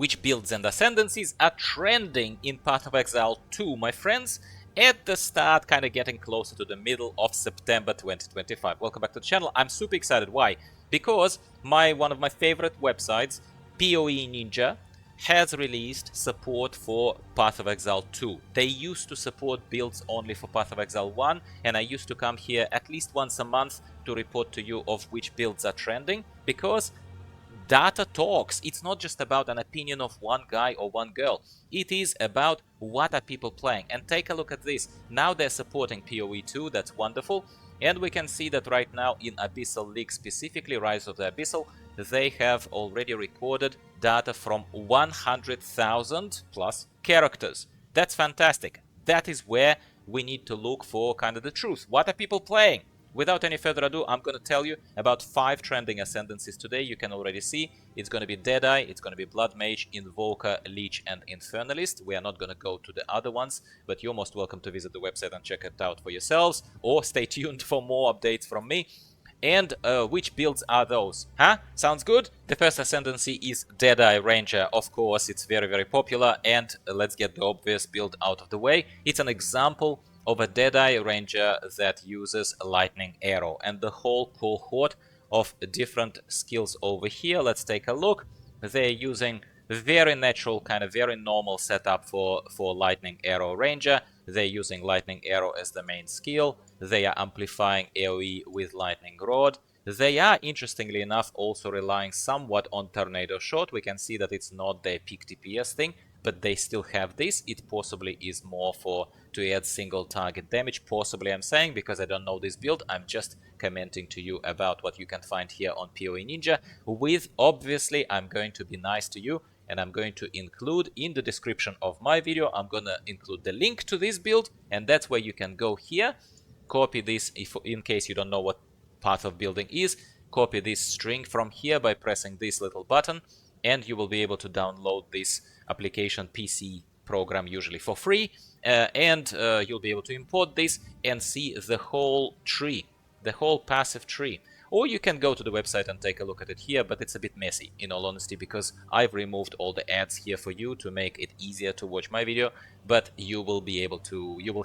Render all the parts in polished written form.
which builds and ascendancies are trending in Path of Exile 2, my friends, at the start, kind of getting closer to the middle of September 2025. Welcome back to the channel. I'm super excited. Why? Because one of my favorite websites, PoE Ninja, has released support for Path of Exile 2. They used to support builds only for Path of Exile 1, and I used to come here at least once a month to report to you of which builds are trending, because data talks. It's not just about an opinion of one guy or one girl. It is about what are people playing. And take a look at this. Now they're supporting PoE 2, that's wonderful. And we can see that right now in Abyssal League, specifically Rise of the Abyssal, they have already recorded data from 100,000 plus characters. That's fantastic. That is where we need to look for kind of the truth. What are people playing? Without any further ado, I'm going to tell you about 5 trending ascendancies today. You can already see it's going to be Deadeye, it's going to be Blood Mage, Invoker, Lich, and Infernalist. We are not going to go to the other ones, but you're most welcome to visit the website and check it out for yourselves, or stay tuned for more updates from me. And which builds are those? Huh? Sounds good? The first ascendancy is Deadeye Ranger. Of course, it's very, very popular, and let's get the obvious build out of the way. It's an example of a Deadeye Ranger that uses Lightning Arrow, and the whole cohort of different skills over here. Let's take a look. They're using very natural, kind of very normal setup for Lightning Arrow Ranger. They're using Lightning Arrow as the main skill. They are amplifying AoE with Lightning Rod. They are, interestingly enough, also relying somewhat on Tornado Shot. We can see that it's not their peak DPS thing, but they still have this. It possibly is more to add single target damage, possibly, I'm saying, because I don't know this build. I'm just commenting to you about what you can find here on PoE Ninja. With, obviously, I'm going to be nice to you, and I'm going to include in the description of my video, I'm going to include the link to this build, and that's where you can go here, copy this, in case you don't know what path of building is, copy this string from here by pressing this little button, and you will be able to download this application PC program, usually for free, and you'll be able to import this and see the whole tree, the whole passive tree. Or you can go to the website and take a look at it here, but it's a bit messy, in all honesty, because I've removed all the ads here for you to make it easier to watch my video, but you will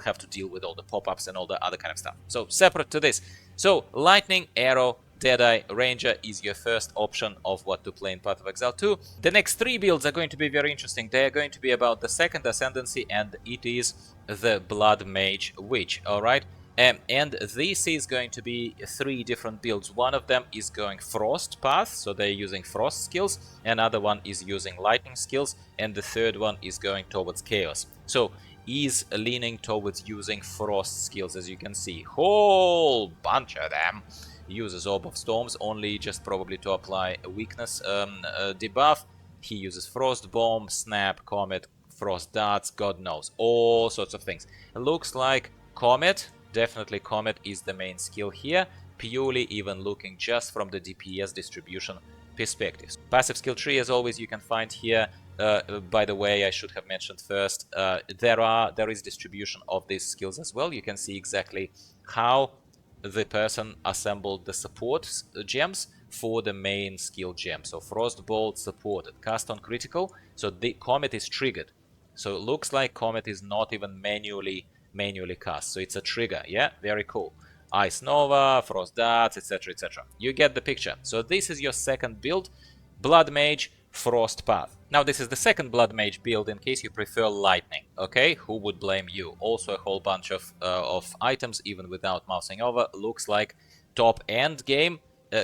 have to deal with all the pop-ups and all the other kind of stuff. So, separate to this. So, Lightning Arrow Deadeye Ranger is your first option of what to play in Path of Exile 2. The next 3 builds are going to be very interesting. They are going to be about the second ascendancy, and it is the Blood Mage Witch, alright? And this is going to be 3 different builds. One of them is going Frost path, so they're using Frost skills. Another one is using Lightning skills, and the third one is going towards Chaos. So, is leaning towards using Frost skills, as you can see. Whole bunch of them. Uses Orb of Storms, only just probably to apply a weakness debuff. He uses Frost Bomb, Snap, Comet, Frost Darts, God knows, all sorts of things. It looks like Comet, definitely Comet is the main skill here, purely even looking just from the DPS distribution perspectives. Passive skill tree, as always, you can find here. By the way, I should have mentioned first, there is distribution of these skills as well. You can see exactly how the person assembled the support gems for the main skill gem. So Frostbolt supported, cast on critical, so the Comet is triggered. So it looks like Comet is not even manually cast, so it's a trigger. Yeah, very cool. Ice Nova, Frost Darts, etc, etc. You get the picture. So this is your second build, Blood Mage, Frost Path. Now this is the second Blood Mage build in case you prefer Lightning, okay? Who would blame you? Also a whole bunch of items, even without mousing over. Looks like top end game,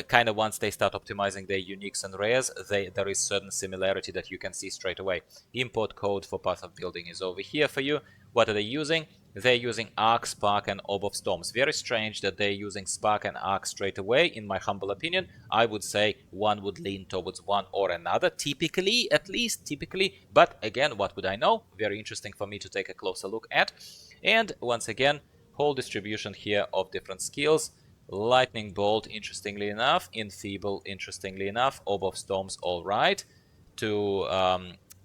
kind of once they start optimizing their uniques and rares, there is certain similarity that you can see straight away. Import code for Path of Building is over here for you. What are they using? They're using Arc, Spark, and Orb of Storms. Very strange that they're using Spark and Arc straight away, in my humble opinion. I would say one would lean towards one or another, typically, at least, typically. But again, what would I know? Very interesting for me to take a closer look at. And once again, whole distribution here of different skills. Lightning Bolt, interestingly enough. Enfeeble, interestingly enough. Orb of Storms, alright. To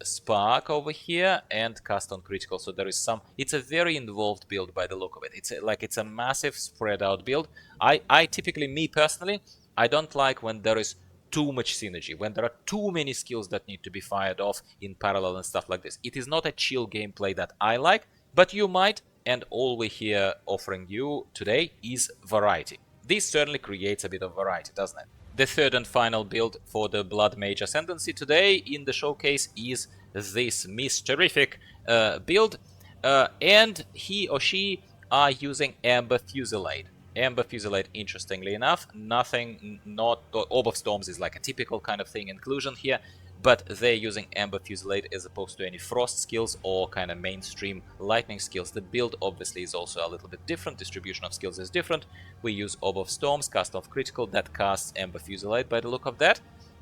Spark over here, and cast on critical. So there is some, it's a very involved build by the look of it. It's a massive spread out build. I typically, me personally, I don't like when there is too much synergy, when there are too many skills that need to be fired off in parallel and stuff like this. It is not a chill gameplay that I like, but you might, and all we're here offering you today is variety. This certainly creates a bit of variety, doesn't it? The third and final build for the Blood Mage Ascendancy today in the showcase is this Terrific build, and he or she are using Amber Fusillade. Amber Fusillade, interestingly enough, not Orb of Storms is like a typical kind of thing inclusion here, but they're using Amber Fusillade as opposed to any Frost skills or kind of mainstream Lightning skills. The build obviously is also a little bit different, distribution of skills is different. We use Orb of Storms, cast off critical, that casts Amber Fusillade by the look of that.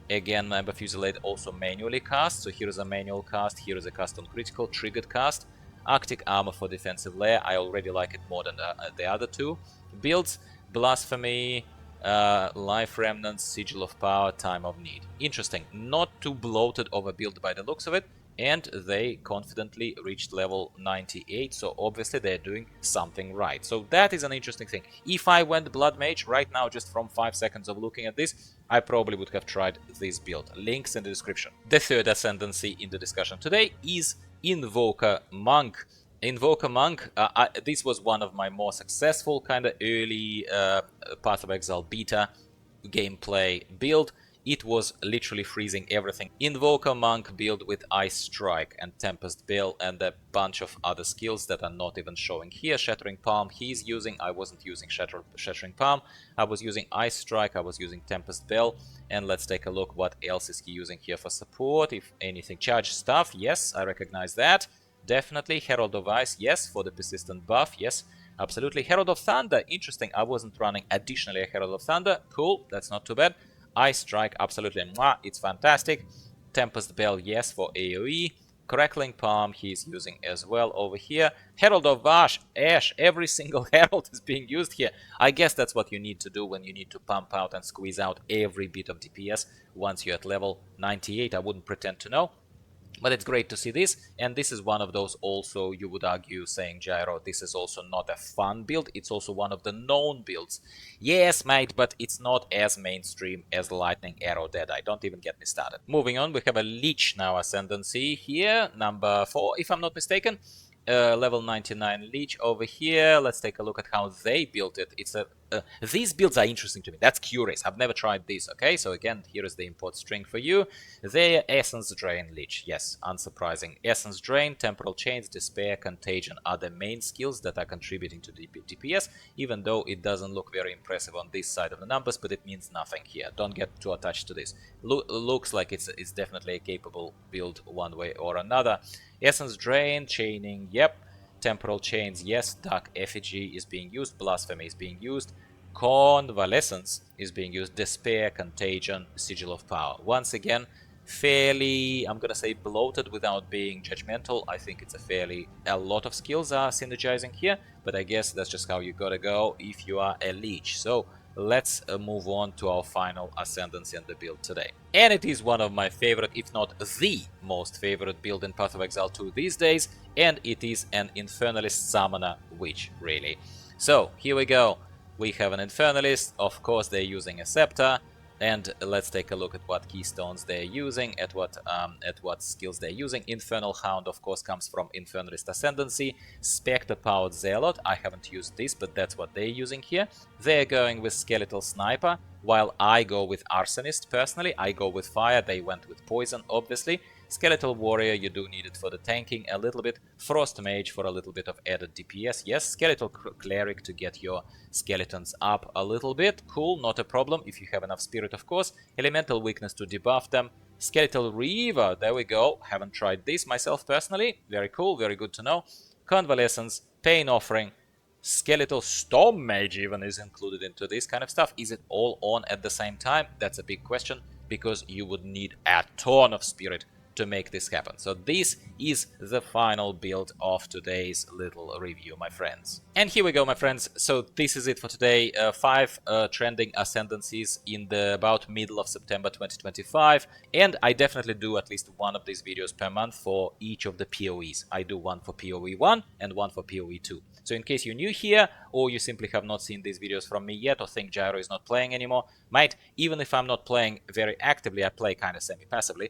Again, Amber Fusillade also manually cast, so here is a manual cast, here is a cast on critical, triggered cast. Arctic Armor for defensive layer, I already like it more than the other two builds. Blasphemy, Life Remnants, Sigil of Power, Time of Need. Interesting, not too bloated of a build by the looks of it, and they confidently reached level 98, so obviously they're doing something right. So that is an interesting thing. If I went Blood Mage right now, just from 5 seconds of looking at this, I probably would have tried this build. Links in the description. The third ascendancy in the discussion today is Invoker Monk. Invoker Monk, this was one of my more successful kind of early Path of Exile beta gameplay build. It was literally freezing everything. Invoker Monk build with Ice Strike and Tempest Bell and a bunch of other skills that are not even showing here. Shattering Palm he's using, I wasn't using Shattering Palm. I was using Ice Strike, I was using Tempest Bell. And let's take a look what else is he using here for support, if anything. Charge Staff, yes, I recognize that. Definitely. Herald of Ice, yes, for the persistent buff, yes, absolutely. Herald of Thunder, interesting, I wasn't running additionally a Herald of Thunder, cool, that's not too bad. Ice Strike, absolutely, mwah, it's fantastic. Tempest Bell, yes, for AoE. Crackling Palm, he's using as well over here. Herald of Ash, every single Herald is being used here. I guess that's what you need to do when you need to pump out and squeeze out every bit of DPS once you're at level 98, I wouldn't pretend to know. But it's great to see this, and this is one of those also, you would argue, saying, Gyro, this is also not a fun build, it's also one of the known builds. Yes, mate, but it's not as mainstream as Lightning Arrow Deadeye, don't even get me started. Moving on, we have a Lich now Ascendancy here, number 4, if I'm not mistaken. Level 99 Lich over here. Let's take a look at how they built it. It's a these builds are interesting to me. That's curious. I've never tried this. Okay, so again, here is the import string for you. The Essence Drain Lich. Yes, unsurprising. Essence Drain, Temporal Chains, Despair, Contagion are the main skills that are contributing to DPS, even though it doesn't look very impressive on this side of the numbers, but it means nothing here. Don't get too attached to this. Looks like it's definitely a capable build one way or another. Essence Drain, Chaining, yep. Temporal Chains, yes. Dark Effigy is being used. Blasphemy is being used. Convalescence is being used. Despair, Contagion, Sigil of Power. Once again, fairly, I'm gonna say bloated without being judgmental. I think it's a lot of skills are synergizing here, but I guess that's just how you gotta go if you are a Lich. So let's move on to our final Ascendancy and the build today. And it is one of my favorite, if not the most favorite build in Path of Exile 2 these days, and it is an Infernalist Summoner Witch, really. So, here we go. We have an Infernalist, of course they're using a Scepter, and let's take a look at what keystones they're using, at what skills they're using. Infernal Hound, of course, comes from Infernalist Ascendancy. Spectre Powered Zealot, I haven't used this, but that's what they're using here. They're going with Skeletal Sniper, while I go with Arsonist, personally. I go with Fire, they went with Poison, obviously. Skeletal Warrior, you do need it for the tanking a little bit. Frost Mage for a little bit of added DPS. Yes, Skeletal Cleric to get your skeletons up a little bit. Cool, not a problem if you have enough spirit, of course. Elemental Weakness to debuff them. Skeletal Reaver, there we go. Haven't tried this myself personally. Very cool, very good to know. Convalescence, Pain Offering. Skeletal Storm Mage even is included into this kind of stuff. Is it all on at the same time? That's a big question, because you would need a ton of spirit to make this happen. So this is the final build of today's little review, my friends. And here we go, my friends. So this is it for today. 5 trending ascendancies in the about middle of September 2025. And I definitely do at least one of these videos per month for each of the PoEs. I do one for PoE 1 and one for PoE 2. So in case you're new here, or you simply have not seen these videos from me yet, or think Gyro is not playing anymore, mate, even if I'm not playing very actively, I play kind of semi-passively,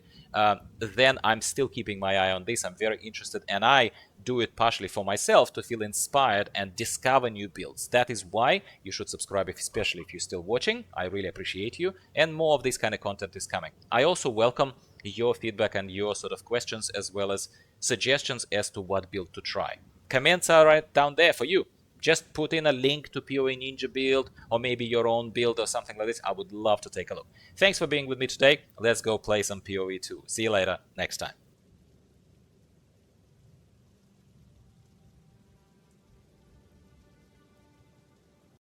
then I'm still keeping my eye on this. I'm very interested, and I do it partially for myself to feel inspired and discover new builds. That is why you should subscribe, especially if you're still watching. I really appreciate you, and more of this kind of content is coming. I also welcome your feedback and your sort of questions, as well as suggestions as to what build to try. Comments are right down there for you. Just put in a link to PoE Ninja build, or maybe your own build or something like this. I would love to take a look. Thanks for being with me today. Let's go play some PoE 2. See you later next time.